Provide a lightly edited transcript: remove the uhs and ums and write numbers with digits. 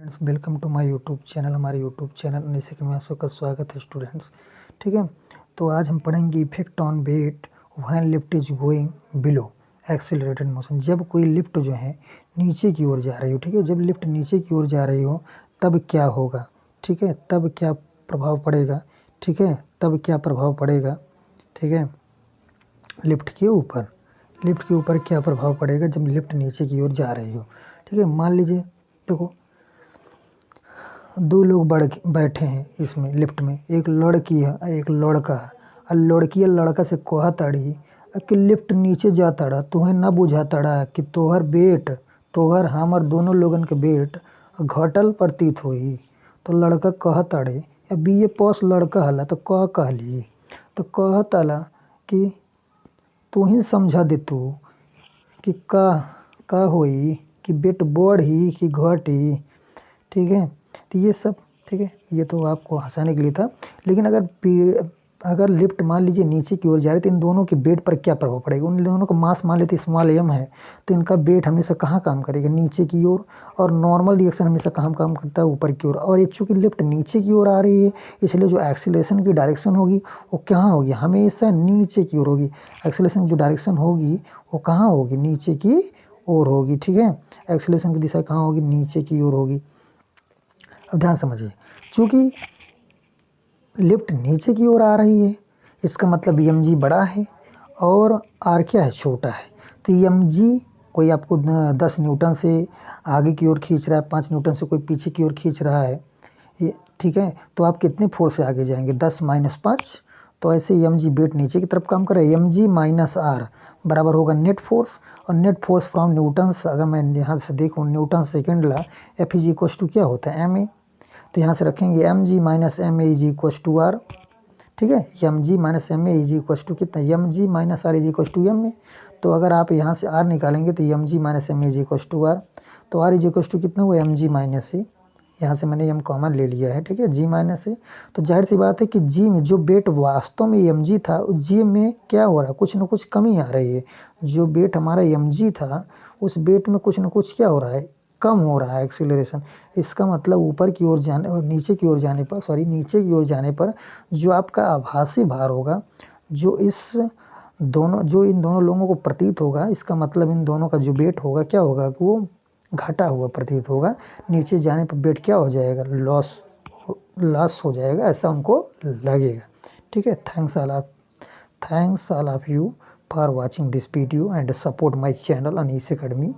Welcome to my YouTube channel. हमारे YouTube channel Anees Academy में आप सबका स्वागत है स्टूडेंट्स। ठीक है, तो आज हम पढ़ेंगे effect on weight when lift is going below accelerated motion. जब कोई लिफ्ट जो है नीचे की ओर जा रही हो, ठीक है, जब लिफ्ट नीचे की ओर जा रही हो तब क्या होगा, ठीक है, तब क्या प्रभाव पड़ेगा, ठीक है, तब क्या प्रभाव पड़ेगा, ठीक है, लिफ्ट के ऊपर क्या प्रभाव पड़ेगा जब लिफ्ट नीचे की ओर जा रही हो। ठीक है, मान लीजिए देखो दो लोग बैठे हैं इसमें लिफ्ट में, एक लड़की है एक लड़का है। और लड़की लड़का से कहा ताड़ी कि लिफ्ट नीचे जा ताड़ा, तुम्हें ना बुझा ताड़ा कि तोहर बेट तोहर हमर दोनों लोगन के बेट घटल प्रतीत होई। तो लड़का कह ताड़े या बीए पास लड़का हला तो कहली तो कह ताला कि तू ही समझा दे तू कि का होई कि बेट बढ़ी कि घटी। ठीक है, तो ये सब ठीक है, ये तो आपको हंसाने के लिए था। लेकिन अगर लिफ्ट मान लीजिए नीचे की ओर जा रही तो इन दोनों के वेट पर क्या प्रभाव पड़ेगा। उन दोनों का मास मान लेते स्मॉल एम है तो इनका वेट हमेशा कहाँ काम करेगा, नीचे की ओर। और नॉर्मल रिएक्शन हमेशा कहाँ काम करता है, ऊपर की ओर। और ये चूँकि लिफ्ट नीचे की ओर आ रही है इसलिए जो एक्सीलरेशन की डायरेक्शन होगी वो कहाँ होगी, हमेशा नीचे की ओर होगी। एक्सीलरेशन जो डायरेक्शन होगी वो कहाँ होगी, नीचे की ओर होगी। ठीक है, एक्सीलरेशन की दिशा कहाँ होगी, नीचे की ओर होगी। अब ध्यान समझिए, चूँकि लिफ्ट नीचे की ओर आ रही है इसका मतलब एम जी बड़ा है और आर क्या है, छोटा है। तो एम जी कोई आपको 10 न्यूटन से आगे की ओर खींच रहा है, 5 न्यूटन से कोई पीछे की ओर खींच रहा है, ये ठीक है। तो आप कितने फोर्स से आगे जाएंगे, 10 माइनस 5। तो ऐसे एम जी वेट नीचे की तरफ काम कर रहा है। एम जी माइनस आर बराबर होगा नेट फोर्स। और नेट फोर्स फ्रॉम न्यूटन्स, अगर मैं यहाँ से देखूँ Newton second law, F is equal to क्या होता है, एम ए। तो यहाँ से रखेंगे M G minus M A is equal to R. ठीक है, M G minus M A is equal to कितना, M G minus R is equal to M A. तो अगर आप यहाँ से आर निकालेंगे तो M G minus M A is equal to R. तो आर इज इक्व टू कितना हुआ, एम जी माइनस ए। यहाँ से मैंने एम कॉमन ले लिया है, ठीक है, जी माइनस ए। तो जाहिर सी बात है कि जी में जो वेट वास्तव में एम जी था उस जी में क्या हो रहा है, कुछ ना कुछ कमी आ रही है। जो वेट हमारा एम जी था उस वेट में कुछ ना कुछ क्या हो रहा है, कम हो रहा है एक्सीलरेशन। इसका मतलब ऊपर की ओर जाने और नीचे की ओर जाने पर, नीचे की ओर जाने पर जो आपका आभासी भार होगा, जो इन दोनों लोगों को प्रतीत होगा, इसका मतलब इन दोनों का जो वेट होगा क्या होगा, कि वो घटा हुआ प्रतीत होगा। नीचे जाने पर वेट क्या हो जाएगा, लॉस हो जाएगा, ऐसा उनको लगेगा। ठीक है, thanks all of you for watching this video and support my channel Anees academy.